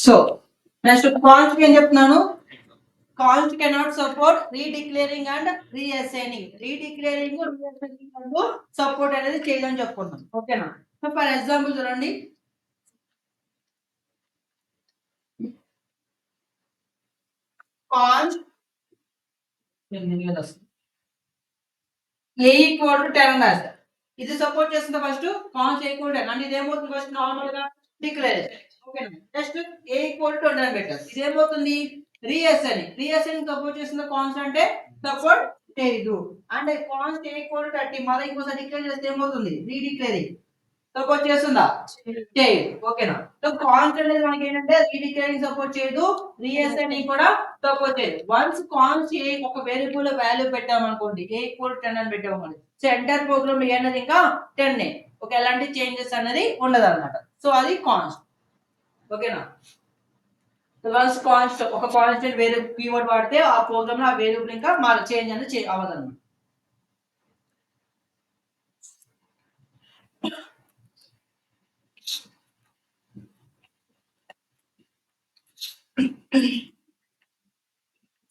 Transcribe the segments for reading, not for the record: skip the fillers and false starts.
So next const ఏం చెప్తున్నాను, const cannot support redeclaring and reassigning. Redeclaring reassigning support అనేది చేయదని చెప్పుకుంటాం. ఓకేనా? సో ఫర్ ఎగ్జాంపుల్ చూడండి, కాన్స్ ఏ ఈక్వల్ టు 10 అని రాస్తారు. ఇది సపోర్ట్ చేస్తుంది ఫస్ట్ కాన్స్ ఏ ఈక్వల్ 10 అంటే ఇదేమవుతుంది ఫస్ట్ నార్మల్ గా డిక్లేరేషన్. ఓకేనా? నెక్స్ట్ ఏ ఈక్వల్ టు 20 అని పెట్టారు. ఇది ఏమవుతుంది రీఅసైనింగ్ సపోర్ట్ చేస్తుంది కాన్స్ అంటే సపోర్ట్ చేయదు. అంటే కాన్స్ ఏ ఈక్వల్ టు 30 మళ్ళీ ఇంకోసారి డిక్లేర్ చేస్తే ఏమవుతుంది రీడిక్లేరింగ్ సపోర్ట్ చేస్తుందా చేయదు. ఓకేనా? సో కాన్స్ అనేది మనకి ఏంటంటే రీడిక్లేరింగ్ సపోర్ట్ చేయదు, రీఅసైనింగ్ కూడా సపోర్ట్ చేయదు. వన్స్ కాన్స్ ఏ ఒక వేరియబుల్ వాల్యూ పెట్టామనుకోండి, ఏ ఈక్వల్ 10 అని పెట్టామనుకోండి, సో ఎంటర్ ప్రోగ్రామ్ ఏ అనేది ఇంకా 10 ఒక ఎలాంటి చేంజెస్ అనేది ఉండదు అన్నమాట. సో అది కాన్స్. ఓకేనా? వన్స్ కాన్స్టెంట్ ఒక కాన్స్టెంట్ వేరే కీవర్డ్ వాడితే ఆ ప్రోగ్రామ్ లో ఆ వేరియబుల్ ఇంకా చేంజ్ అనేది అవ్వదు అన్నమాట.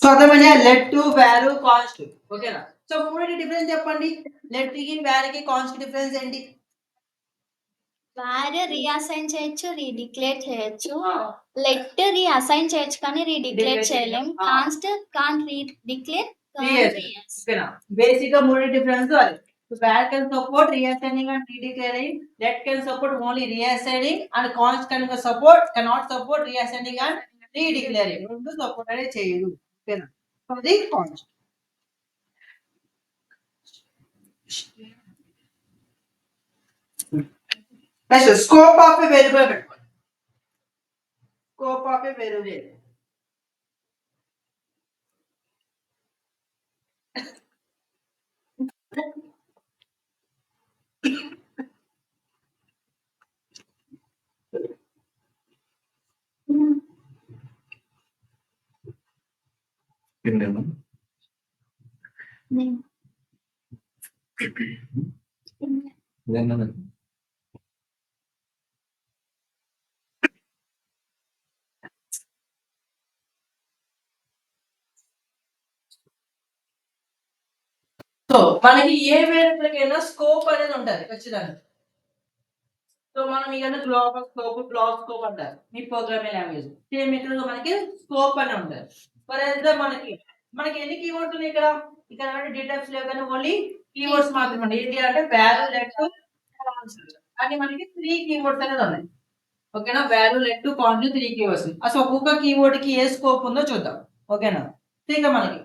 సో అర్థమైనా లెట్ టు వాల్యూ కాన్స్ట్. ఓకేనా? సో మూడింటి డిఫరెన్స్ చెప్పండి. లెట్ కి వాల్యూ కి కాన్స్ట్ కి డిఫరెన్స్ ఏంటి? వాల్యూ రీఅసైన్ చేయొచ్చు, రీడిక్లేర్ చేయొచ్చు. లెట్ రీఅసైన్ చేయొచ్చు కానీ రీడిక్లేర్ చేయలేం. Const can't redeclare. ఓకేనా? బేసిక్ గా మూడు డిఫరెన్స్ అది. So var can support reassigning and redeclaring. Let can support only reassigning and const can support cannot support reassigning and redeclaring. రెండు సపోర్ట్ అనేది చేయదు. ఓకేనా? సో అది const. Next scope of a variable పెట్టుకోండి. Scope of a variable so మనకి ఏ వేరియబుల్కైనా scope అనేది ఉంటుంది ఖచ్చితంగా. సో మనం ఇక్కడ గ్లోబల్ స్కోప్, బ్లాక్ స్కోప్ అంటారు మీ ప్రోగ్రామింగ్ లాంగ్వేజ్. సేమ్ ఇక్కడ మనకి స్కోప్ అని ఉంటుంది. ఫర్ ఎగ్జాంపుల్ మనకి ఎన్ని కీవర్డ్స్ ఉన్నాయి ఇక్కడ? ఇక్కడ డీటెయిల్స్ లేవు కానీ ఓన్లీ కీవర్డ్స్ మాత్రమే. ఏంటి అంటే వాల్యూ, లెట్, కాన్స్ట్ అని మనకి 3 కీవర్డ్స్ అనేది ఉన్నాయి. ఓకేనా? Value, let, const 3 keywords. అసలు ఒక్కొక్క కీవర్డ్ కి ఏ స్కోప్ ఉందో చూద్దాం. ఓకేనా? ఇంకా మనకి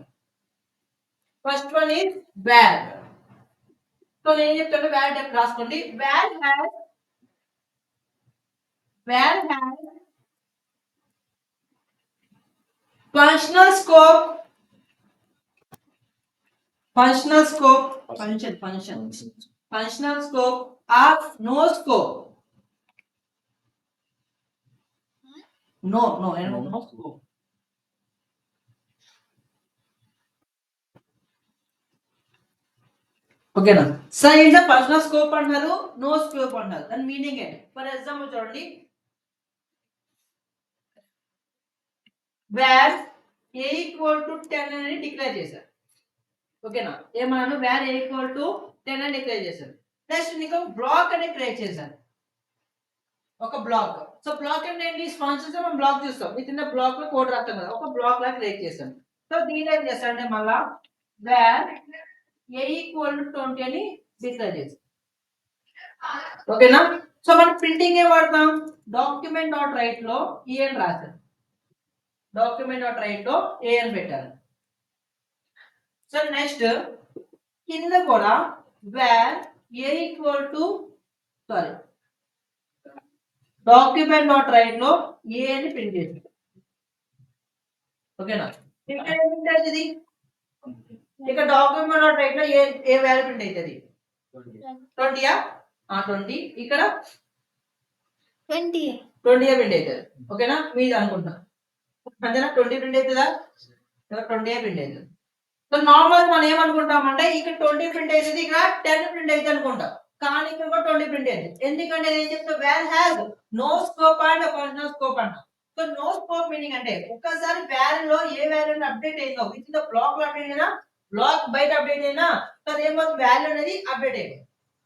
first one is var. So నేను చెప్తాను var డెప్ రాసుకోండి. var has functional scope, functional scope of no scope. No scope. ఓకేనా? సో ఏంటో ఫంక్షనల్ స్కోప్ అంటారు, నో స్కోప్ అంటారు. దాని మీనింగ్ ఏంటి? ఫర్ ఎగ్జాంపుల్ చూడండి, var a equal to 10 అని డిక్లేర్ చేశారు. ఓకేనా? ఏమన్నాను? var a equal to 10 అని డిక్లేర్ చేశారు. నెక్స్ట్ నీకు బ్లాక్ అని క్రియేట్ చేశారు, ఒక బ్లాక్. సో బ్లాక్ అంటే ఏంటి? ఫంక్షన్స్ మనం బ్లాక్ చూస్తాం, విత్ ఇన్ ద బ్లాక్ లో కోడ్ రాస్తాం కదా, ఒక బ్లాక్ లా క్రియేట్ చేశాను. సో దీని ఏం చేస్తారంటే మళ్ళా var a equal to 20 అని డిక్లేర్ చేశారు. ఓకేనా? సో మనం ప్రింటింగ్ ఏ వాడతాం, డాక్యుమెంట్ డాట్ రైట్ లో ఏ అని రాశారు. డాక్యుమెంట్ డాట్ రైట్ లో ఏ అని పెట్టారు. సో నెక్స్ట్ కింద కూడా var a equal to document dot right లో ఏ అని ప్రింట్ చేశారు. ఓకేనా? ఇక్కడ ఏం ప్రింట్ అవుతుంది? ఇక్కడ డాక్యుమెంట్ డాట్ రైట్ లో ఏ వాల్యూ ప్రింట్ అవుతుంది? 20 20. ఇక్కడ 20 ప్రింట్ అవుతుంది. ఓకేనా? మీరు అనుకుంటా అంతేనా? 20 ప్రింట్ అవుతుందా? 20 ప్రింట్ అవుతుంది. సో నార్మల్ మనం ఏమనుకుంటామంటే ఇక్కడ 20 ప్రింట్ అవుతుంది, ఇక్కడ 10 ప్రింట్ అవుతుంది అనుకుంటాం. కానీ ఇక్కడ 20 ప్రింట్ అవుతుంది. ఎందుకంటే ఏం చెప్తా, var has no scope and functional scope అంట. సో నో స్కోప్ మీనింగ్ అంటే ఒక్కసారి వాల్యూలో ఏ వాల్యూ అప్డేట్ అయిందో విత్ ద బ్లాక్ లో అప్డేట్ అయినా బ్లాక్ బయట అప్డేట్ అయినా సో ఏమవుతుంది వాల్యూ అనేది అప్డేట్ అయింది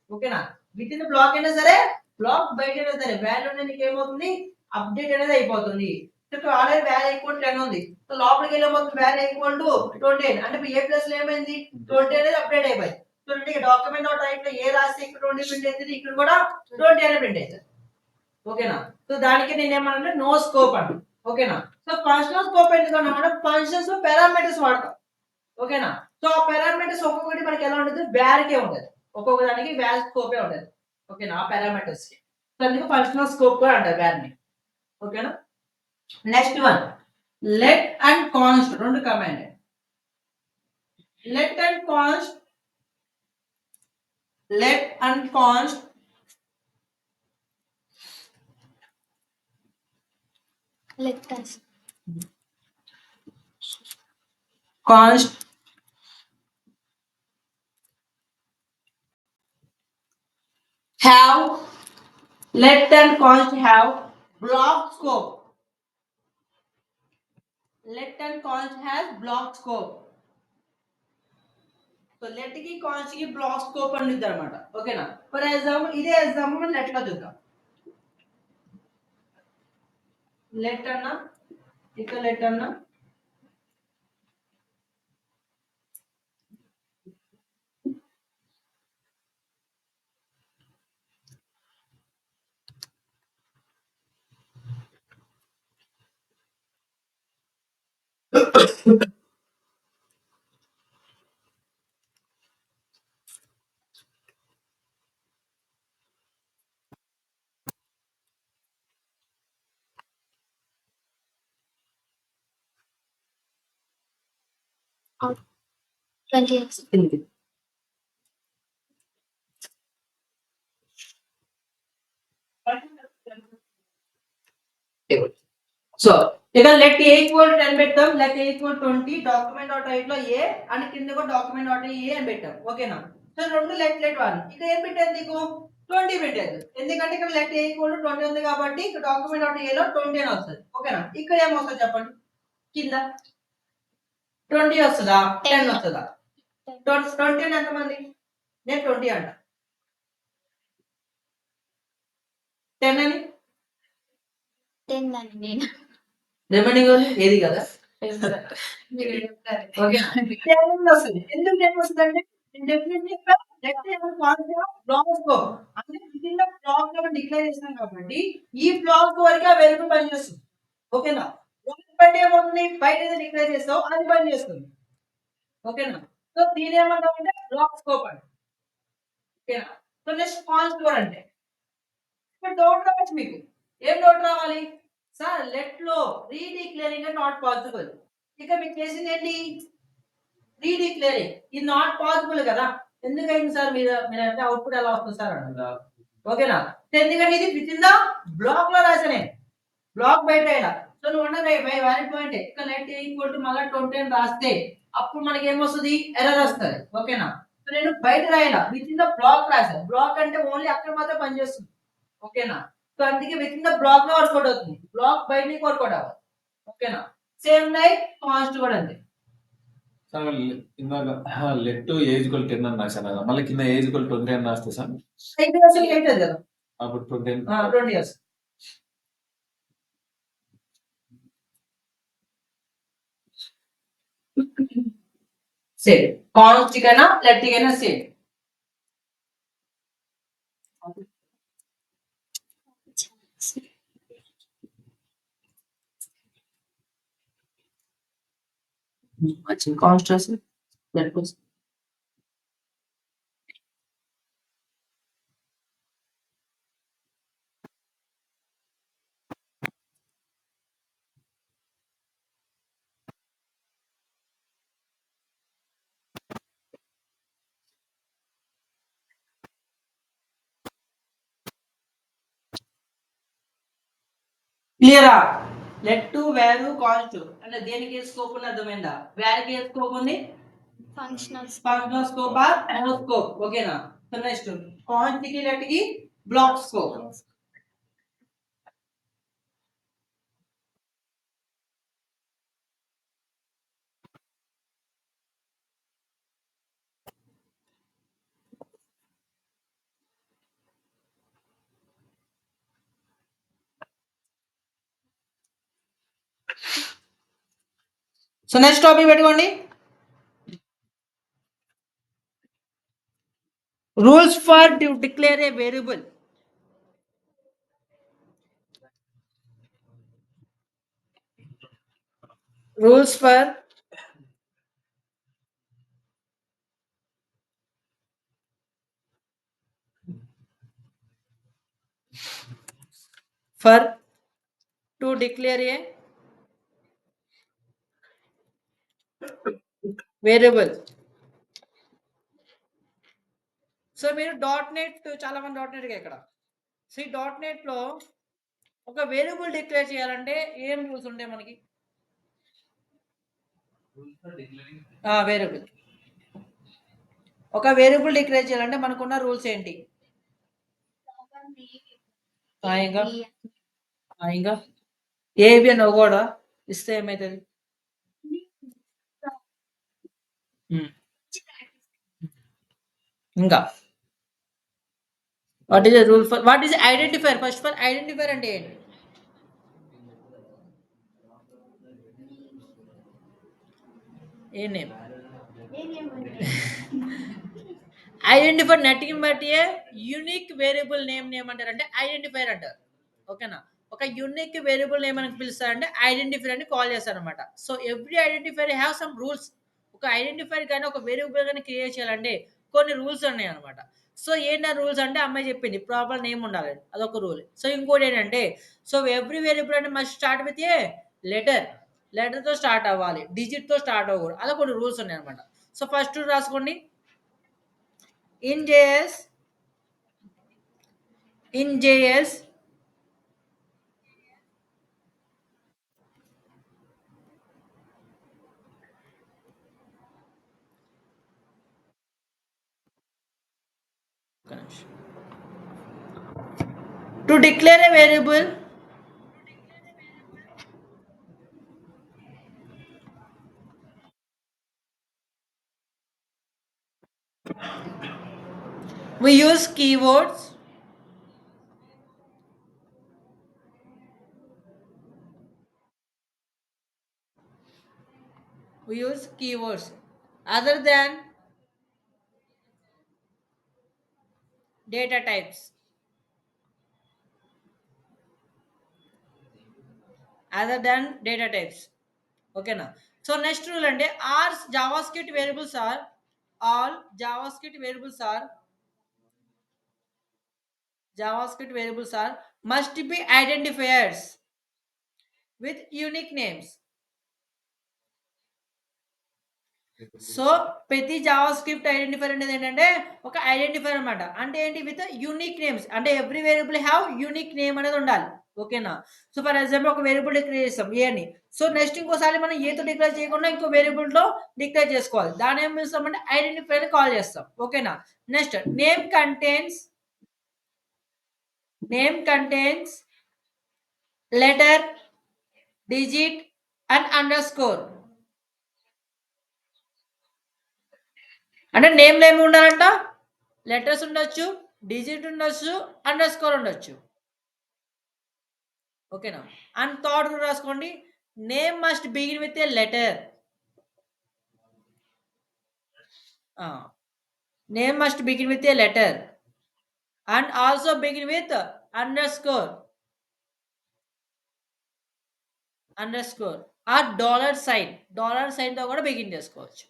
ఓకేనా విత్ ఇన్ బ్లాక్ అయినా సరే బ్లాక్ బయట అయినా సరే వాల్యూ అనేది ఏమవుతుంది అప్డేట్ అనేది అయిపోతుంది సో ఆల్రెడీ వాల్యూ ఈక్వల్ 10 ఉంది సో లోపలికి వెళ్ళిపోతుంది వాల్యూ ఈక్వల్ టు 20 అంటే ఇప్పుడు ఏ ప్లస్ లో ఏమైంది 20 అనేది అప్డేట్ అయిపోయింది చూడండి డాక్యుమెంట్ డాట్ టైప్ లో ఏ రాస్తే ఇక్కడ 20 ప్రింట్ అవుతుంది ఇక్కడ కూడా 20 అనేది ప్రింట్ అవుతుంది ఓకేనా సో దానికి నేను ఏమన్నా నో స్కోప్ అంట ఓకేనా సో ఫంక్షనల్ స్కోప్ ఎందుకన్నా మనం ఫంక్షన్స్ లో పారామీటర్స్ వాడతాం ఓకేనా సో ఆ పారామీటర్స్ ఒక్కొక్కటి మనకి ఎలా ఉంటుంది వ్యారికే ఉంటుంది ఒక్కొక్క దానికి వ్యాల్ స్కోపే ఉంటుంది ఓకేనా ఆ పారామీటర్స్ కి సో అందుకు ఫంక్షనల్ స్కోప్ కూడా అంటారు వ్యాల్ని ఓకేనా next one let and const రెండు command let and const let and const let us const have let and const have block scope let and const has block scope so let కి const కి block scope అని ఉంది అనమాట ఓకేనా for example ఇదే example మనం let లో చూద్దాం లెట్ అన్నా ఇక్కడ లెట్ అన్నా out 20x సో ఇక లెట్ ఏ ఈక్వల్ 10 పెడతాం లెట్ ఏ ఈక్వల్ 20 డాక్యుమెంట్ డాట్ టైప్ లో ఏ అని కింద కూడా డాక్యుమెంట్ డాట్ ఏ అని పెట్టాం ఓకేనా సో రెండు లెట్ లెట్ వన్ ఇక్కడ ఏం పెట్టారు నీకు 20 పెట్టారు ఎందుకంటే ఇక్కడ లెట్ ఏ ఈక్వల్ 20 ఉంది కాబట్టి ఇక్కడ డాక్యుమెంట్ డాట్ ఏ లో 20 అని వస్తుంది ఓకేనా ఇక్కడ ఏం వస్తుంది చెప్పండి కింద 20 వస్తుందా 10 వస్తుందా 20 అంటే ఎంతమంది నేను 20 అంట 10 అని 10 అని నేను రిమైనింగ్ ఏది కదా ఓకే 10 వస్తుంది ఎందుకు 10 వస్తుంది అంటే డెఫినెట్లీ నెక్స్ట్ ఏమో కాన్సెప్ట్ బ్లాక్ లో అంటే విదిన్ ద బ్లాక్ లో డిక్లేర్ చేస్తాం కాబట్టి ఈ బ్లాక్ వరకు ఆ వేరియబుల్ పనిచేస్తుంది ఓకేనా బ్లాక్ బయట ఏమవుతుంది బయట ఏదో డిక్లేర్ చేస్తావు అది పని చేస్తుంది ఓకేనా సో దీని ఏమంటామంటే బ్లాక్ స్కోప్ అంటే ఓకేనా సో నెక్స్ట్ కాన్స్టోర్ అంటే ఇప్పుడు డౌట్ రావచ్చు మీకు ఏం డౌట్ రావాలి సార్ లెట్ లో రీడిక్లేరింగ్ నాట్ పాసిబుల్ ఇక మీకు చేసింది ఏంటి రీడిక్లేరింగ్ ఇది నాట్ పాసిబుల్ కదా ఎందుకైంది సార్ మీరు అంటే అవుట్పుట్ ఎలా వస్తుంది సార్ అంటారు ఓకేనా ఎందుకంటే ఇది విత్ ఇన్ ద బ్లాక్ లో రాసానే బ్లాక్ బయట ఇలా సో నువ్వు అన్నది వ్యాలిడ్ పాయింట్ ఇక్కడ లెట్ ఈక్వల్ టు మళ్ళీ 20 అని రాస్తే అప్పుడు మనకి ఏమొస్తుంది ఎర్రర్ వస్తుంది ఓకేనా సో నేను బయట రాయాల విత్ ఇన్ ద బ్లాక్ రాశాను బ్లాక్ అంటే ఓన్లీ అక్కడ మాత్రం పనిచేస్తుంది ఓకేనా సో అందుకే విత్ ఇన్ ద బ్లాక్ లో వర్కౌట్ అవుతుంది బ్లాక్ బయట వర్కౌట్ అవ్వాలి ఓకేనా సేమ్ లైక్ కాన్స్ట్ కూడా అంతే సార్ ఇందాక లెట్ టు ఏజ్ ఈక్వల్ 10 అని రాశాను కదా మళ్ళీ కింద ఏజ్ ఈక్వల్ 20 అని రాస్తే సార్ అవుతుంది కదా అప్పుడు 20 20 ఇయర్స్ సేమ్ కాన్స్ట్ కైనా లెట్ కైనా సేమ్ వచ్చింది కాన్స్ట్ రాసి లెట్ కోసం క్లియరా లెట్ టు వాల్యూ కాన్స్ట్ అంటే దేనికి స్కోప్ ఉంది అర్థమైందా వాల్యూకి ఏ స్కోప్ ఉంది functional functional scope or no scope ఓకేనా సో నెక్స్ట్ కాన్స్ట్ కి లెట్ కి block scope so next topic పెట్టుకోండి, rules for to declare a variable. Rules for to declare a variable. So మీరు .NET చాలా మంది .NET ఇక్కడ. So ఈ .NET లో ఒక వేరియబుల్ డిక్లేర్ చేయాలంటే ఏం రూల్స్ ఉంటాయి మనకి? వేరియబుల్, ఒక వేరియబుల్ డిక్లేర్ చేయాలంటే మనకున్న రూల్స్ ఏంటి? ఇంకా ఇంకా ఏబి అని కూడా ఇస్తే ఏమవుతుంది? ఇంకా what is rule for, what is identifier? First for identifier అంటే ఏంటి? ఏ నేమ్? ఐడెంటిఫైర్ నెట్టింగ్ బట్టి యూనిక్ వేరియబుల్ నేమ్ అంటారు, అంటే ఐడెంటిఫైర్ అంటారు. ఓకేనా? ఒక యూనిక్ వేరియబుల్ నేమ్ అని పిలుస్తారంటే ఐడెంటిఫైర్ అని కాల్ చేస్తారు అనమాట. So every identifier have some rules. ఒక ఐడెంటిఫైర్ కానీ ఒక వేరియబుల్ కానీ క్రియేట్ చేయాలంటే కొన్ని రూల్స్ ఉన్నాయి అనమాట. సో ఏంటంటే రూల్స్ అంటే అమ్మాయి చెప్పింది ప్రాపర్ నేమ్ ఉండాలి, అదొక రూల్. సో ఇంకోటి ఏంటంటే, సో ఎవ్రీ వేరియబుల్ అంటే మస్ట్ స్టార్ట్ విత్ ఏ లెటర్తో స్టార్ట్ అవ్వాలి, డిజిట్తో స్టార్ట్ అవ్వకూడదు, అలా కొన్ని రూల్స్ ఉన్నాయి అనమాట. సో ఫస్ట్ రాసుకోండి, in JS to declare a variable, we use keywords. Other than data types. Okay na? So next rule and all JavaScript variables are must be identifiers with unique names. So ప్రతి JavaScript identifier అనేది ఏంటంటే ఒక identifier అనమాట. అంటే ఏంటి? With unique names. అంటే every variable have unique name అనేది ఉండాలి. ఓకేనా? సో ఫర్ ఎగ్జాంపుల్ ఒక వేరియబుల్ డిక్లేర్ చేస్తాం ఏ అని. సో నెక్స్ట్ ఇంకోసారి మనం ఏతో డిక్లేర్ చేయకుండా ఇంకో వేరియబుల్ లో డిక్లేర్ చేసుకోవాలి. దాని ఏం పిలుస్తామంటే ఐడెంటిఫైర్ కాల్ చేస్తాం. ఓకేనా? Next name contains letter, digit and under score. అంటే నేమ్లో ఏమి ఉండాలంట? లెటర్స్ ఉండొచ్చు, డిజిట్ ఉండొచ్చు, అండర్ స్కోర్ ఉండొచ్చు. ఓకేనా? అండ్ థర్డ్ రూల్ రాసుకోండి, name must begin with a letter. Name must begin with a letter and also begin with underscore ఆ dollar sign తో కూడా బిగిన్ చేసుకోవచ్చు.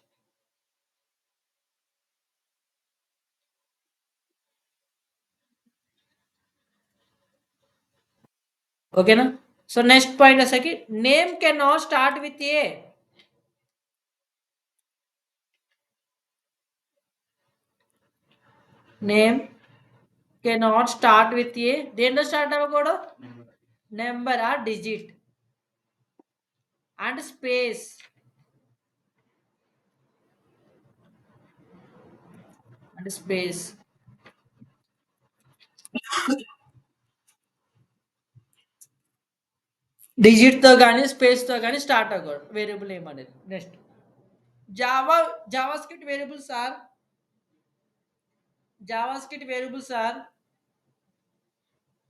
ఓకేనా? సో నెక్స్ట్ పాయింట్ వచ్చేసరికి name cannot start with a దేంట్లో start అవ్వకూడదు? Number or digit and space. Digit తో కానీ స్పేస్ తో కానీ స్టార్ట్ అవ్వకూడదు వేరియబుల్ నేమ్ అనేది. Next JavaScript variables are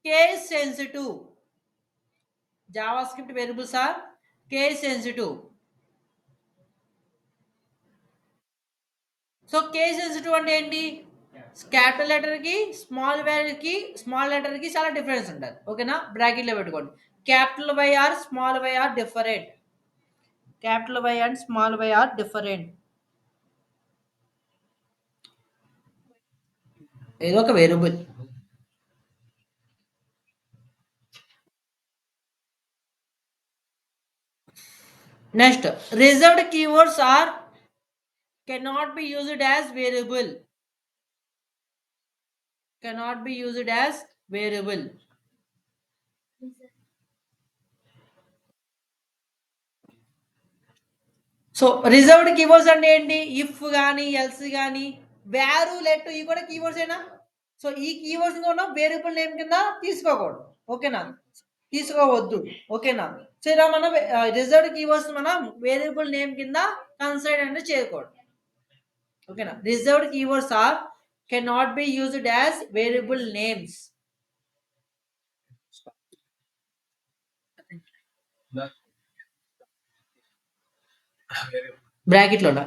case sensitive. So case sensitive అంటే ఏంటి? క్యాపిటల్ లెటర్ కి స్మాల్ లెటర్ కి చాలా డిఫరెన్స్ ఉంటుంది. ఓకేనా? బ్రాకెట్ లో పెట్టుకోండి. Capital Y are small Y are different. Capital Y and small Y are different. ఏదో ఒక variable. Next, reserved keywords are cannot be used as variable. Cannot be used as variable. So reserved keywords అంటే ఏంటి? If కానీ else కానీ వేరు let ఇవి కూడా keywords ఏనా? సో ఈ కీవర్డ్స్ కూడా వేరియబుల్ నేమ్ కింద తీసుకోకూడదు. ఓకేనా? తీసుకోవద్దు. ఓకేనా? సో ఇలా మనం రిజర్వ్డ్ కీవర్డ్స్ మనం వేరియబుల్ నేమ్ కింద కన్సిడర్ అంటే చేయకూడదు. ఓకేనా? Reserved keywords are cannot be used as variable names. Bracket లోనా?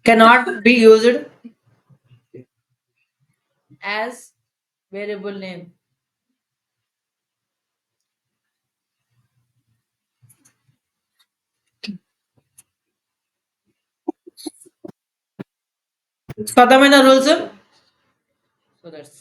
cannot be used as variable name. అర్థమైన రూల్స్? So that's